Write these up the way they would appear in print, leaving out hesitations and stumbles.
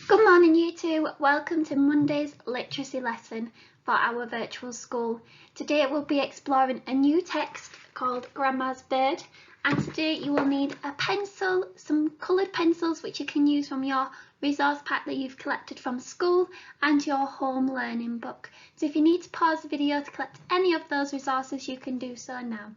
Good morning you two, welcome to Monday's literacy lesson for our virtual school. Today we'll be exploring a new text called Grandma's Bird, and today you will need a pencil, some coloured pencils which you can use from your resource pack that you've collected from school, and your home learning book. So if you need to pause the video to collect any of those resources, you can do so now.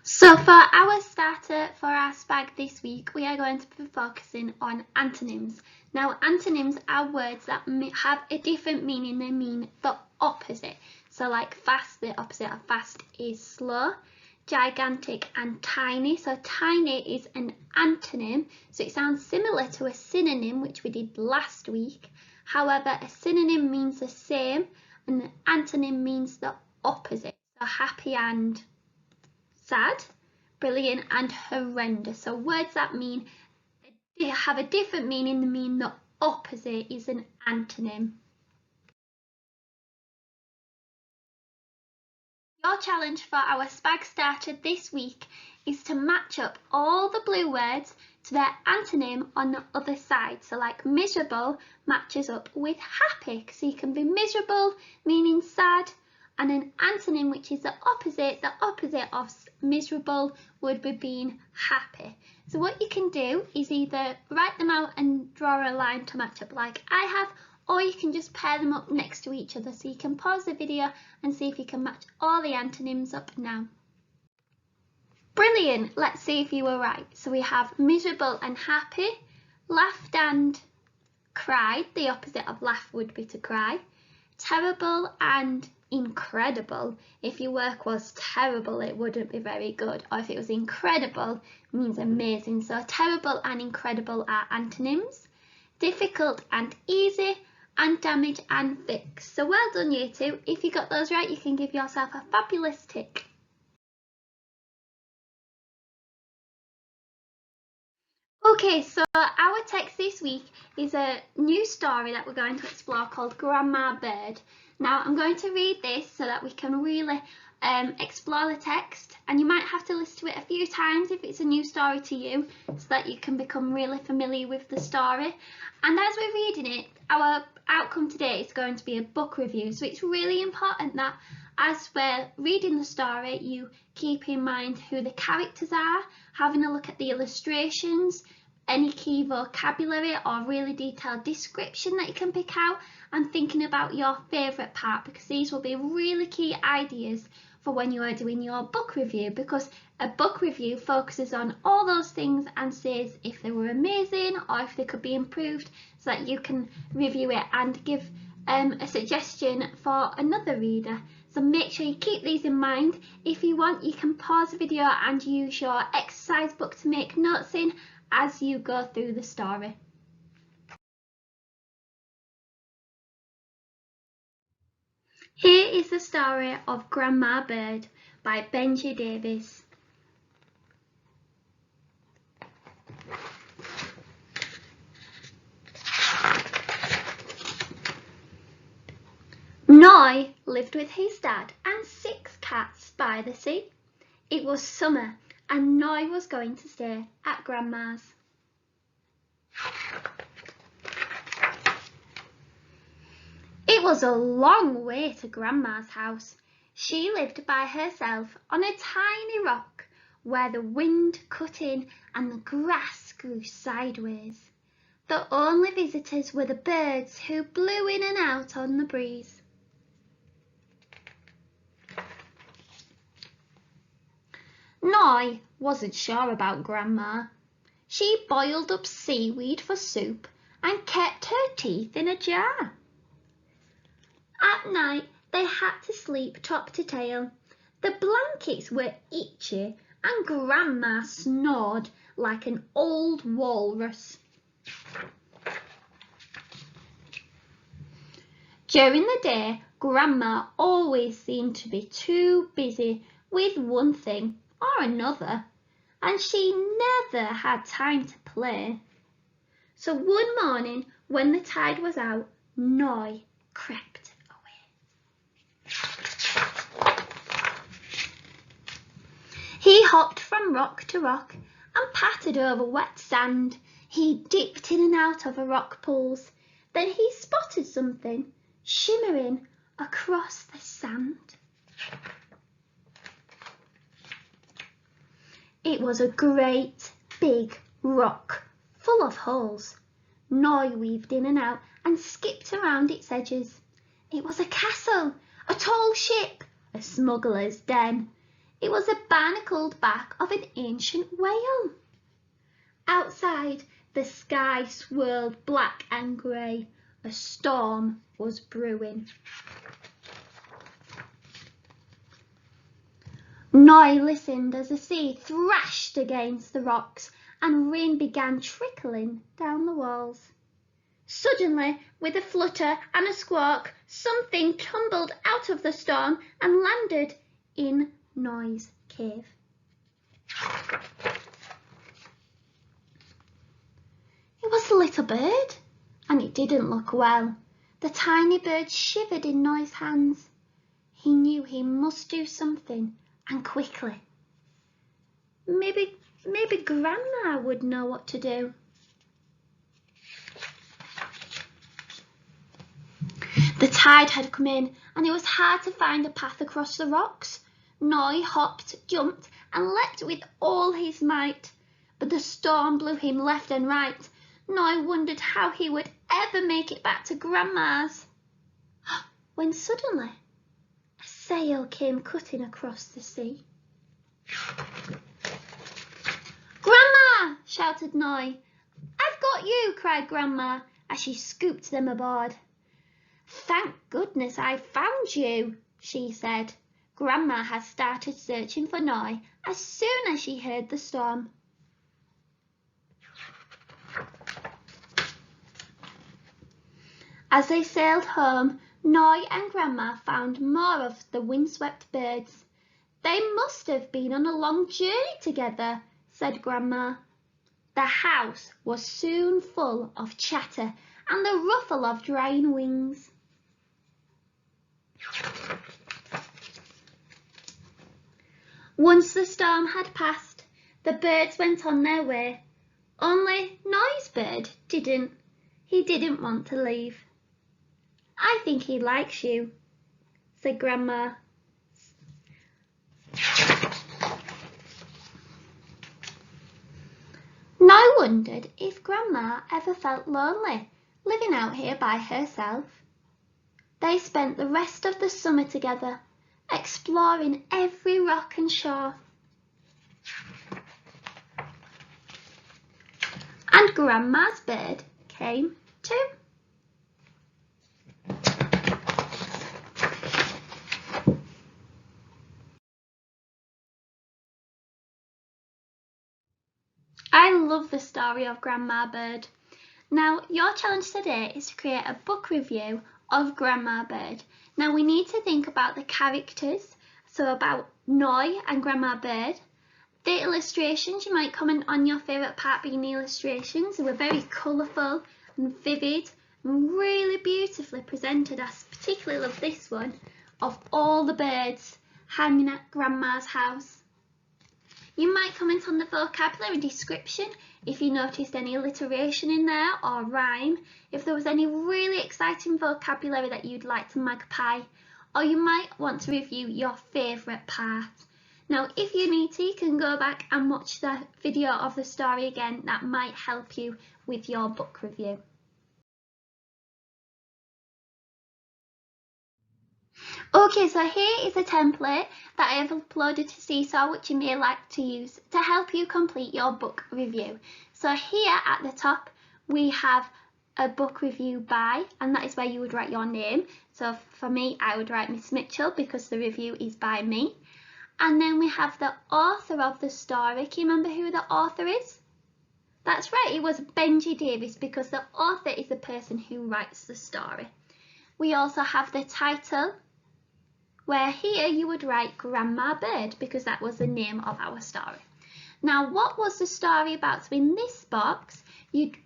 So for our starter for our SPAG this week, we are going to be focusing on antonyms. Now antonyms are words that have a different meaning, they mean the opposite. So like fast, the opposite of fast is slow. Gigantic and tiny, so tiny is an antonym, so it sounds similar to a synonym which we did last week. However, a synonym means the same and the antonym means the opposite. So happy and sad, brilliant and horrendous. So words that mean they have a different meaning, they mean the opposite, is an antonym. Your challenge for our SPAG starter this week is to match up all the blue words to their antonym on the other side. So like miserable matches up with happy, so you can be miserable meaning sad, and an antonym which is the opposite of miserable would be being happy. So what you can do is either write them out and draw a line to match up like I have, or you can just pair them up next to each other. So you can pause the video and see if you can match all the antonyms up now. Brilliant, let's see if you were right. So we have miserable and happy, laughed and cried, the opposite of laugh would be to cry, terrible and incredible. If your work was terrible, it wouldn't be very good, or if it was incredible, it means amazing. So terrible and incredible are antonyms. Difficult and easy, and damage and fix. So well done you two. If you got those right, you can give yourself a fabulous tick. Okay, so our text this week is a new story that we're going to explore called Grandma Bird. Now I'm going to read this so that we can really explore the text, and you might have to listen to it a few times if it's a new story to you, so that you can become really familiar with the story. And as we're reading it, our outcome today is going to be a book review, so it's really important that as we're reading the story you keep in mind who the characters are, having a look at the illustrations, any key vocabulary or really detailed description that you can pick out, and thinking about your favourite part, because these will be really key ideas for when you are doing your book review, because a book review focuses on all those things and says if they were amazing or if they could be improved, so that you can review it and give a suggestion for another reader. So make sure you keep these in mind. If you want, you can pause the video and use your exercise book to make notes in as you go through the story. Here is the story of Grandma Bird by Benji Davies. Noy lived with his dad and 6 cats by the sea. It was summer and Noy was going to stay at Grandma's. It was a long way to Grandma's house. She lived by herself on a tiny rock where the wind cut in and the grass grew sideways. The only visitors were the birds who blew in and out on the breeze. Noy wasn't sure about Grandma. She boiled up seaweed for soup and kept her teeth in a jar. At night they had to sleep top to tail. The blankets were itchy and Grandma snored like an old walrus. During the day, Grandma always seemed to be too busy with one thing or another, and she never had time to play. So one morning when the tide was out, Noy crept away. He hopped from rock to rock and pattered over wet sand. He dipped in and out of rock pools. Then he spotted something shimmering across the sand. It was a great big rock full of holes. Noi weaved in and out and skipped around its edges. It was a castle, a tall ship, a smuggler's den. It was the barnacled back of an ancient whale. Outside, the sky swirled black and grey. A storm was brewing. Noi listened as the sea thrashed against the rocks and rain began trickling down the walls. Suddenly, with a flutter and a squawk, something tumbled out of the storm and landed in Noi's cave. It was a little bird, and it didn't look well. The tiny bird shivered in Noi's hands. He knew he must do something, and quickly. Maybe Grandma would know what to do. The tide had come in, and it was hard to find a path across the rocks. Noi hopped, jumped, and leapt with all his might, but the storm blew him left and right. Noi wondered how he would ever make it back to Grandma's, when suddenly a sail came cutting across the sea. "Grandma!" shouted Noi. "I've got you!" cried Grandma as she scooped them aboard. "Thank goodness I found you," she said. Grandma had started searching for Noi as soon as she heard the storm. As they sailed home, Noi and Grandma found more of the windswept birds. "They must have been on a long journey together," said Grandma. The house was soon full of chatter and the ruffle of drying wings. Once the storm had passed, the birds went on their way. Only Noi's bird didn't. He didn't want to leave. "I think he likes you," said Grandma. Noi wondered if Grandma ever felt lonely, living out here by herself. They spent the rest of the summer together, exploring every rock and shore. And Grandma's bird came too. I love the story of Grandma Bird. Now, your challenge today is to create a book review of Grandma Bird. Now, we need to think about the characters, so about Noi and Grandma Bird. The illustrations, you might comment on your favourite part being the illustrations. They were very colourful and vivid and really beautifully presented. I particularly love this one of all the birds hanging at Grandma's house. You might comment on the vocabulary description if you noticed any alliteration in there or rhyme, if there was any really exciting vocabulary that you'd like to magpie, or you might want to review your favourite part. Now, if you need to, you can go back and watch the video of the story again. That might help you with your book review. Okay, so here is a template that I have uploaded to Seesaw, which you may like to use to help you complete your book review. So here at the top we have a book review by, and that is where you would write your name. So for me, I would write Miss Mitchell because the review is by me. And then we have the author of the story. Can you remember who the author is? That's right, it was Benji Davies, because the author is the person who writes the story. We also have the title, where here you would write Grandma Bird because that was the name of our story. Now, what was the story about? So in this box, you'd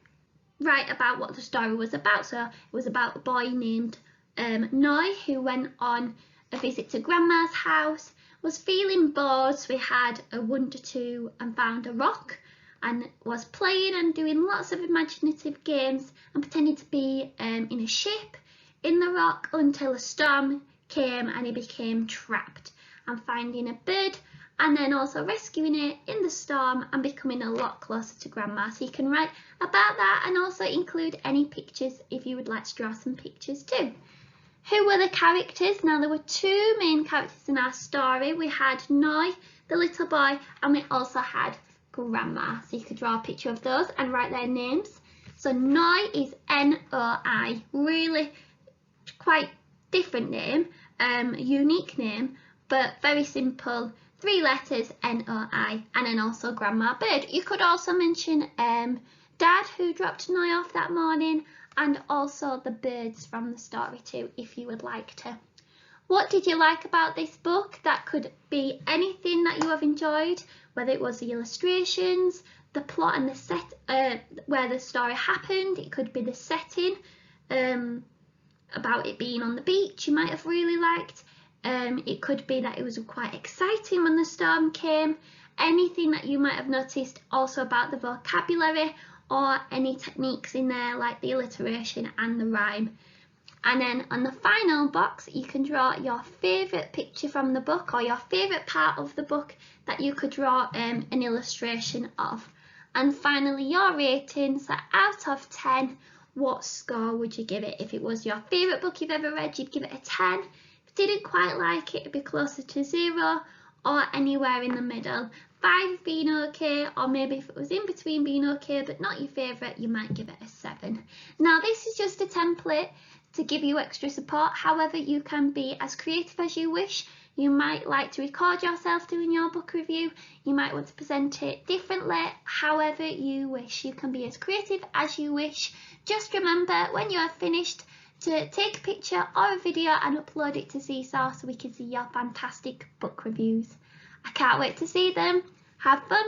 write about what the story was about. So it was about a boy named Noi who went on a visit to Grandma's house, was feeling bored, so we had a Wonder 2 and found a rock, and was playing and doing lots of imaginative games and pretending to be in a ship in the rock until a storm came and he became trapped, and finding a bird and then also rescuing it in the storm and becoming a lot closer to Grandma. So you can write about that and also include any pictures if you would like to draw some pictures too. Who were the characters? Now there were two main characters in our story. We had Noi, the little boy, and we also had Grandma. So you could draw a picture of those and write their names. So Noi is N-O-I, really quite different name, unique name, but very simple, 3 letters, N-O-I, and then also Grandma Bird. You could also mention Dad, who dropped Noi off that morning, and also the birds from the story too, if you would like to. What did you like about this book? That could be anything that you have enjoyed, whether it was the illustrations, the plot and the set, where the story happened. It could be the setting, about it being on the beach you might have really liked. It could be that it was quite exciting when the storm came. Anything that you might have noticed also about the vocabulary or any techniques in there like the alliteration and the rhyme. And then on the final box you can draw your favourite picture from the book or your favourite part of the book that you could draw an illustration of. And finally your rating, so out of 10, what score would you give it? If it was your favourite book you've ever read, you'd give it a 10. If you didn't quite like it, it'd be closer to 0 or anywhere in the middle. 5 being okay, or maybe if it was in between being okay but not your favourite, you might give it a 7. Now this is just a template to give you extra support. However, you can be as creative as you wish. You might like to record yourself doing your book review. You might want to present it differently. However you wish. You can be as creative as you wish. Just remember, when you are finished, to take a picture or a video and upload it to Seesaw so we can see your fantastic book reviews. I can't wait to see them. Have fun!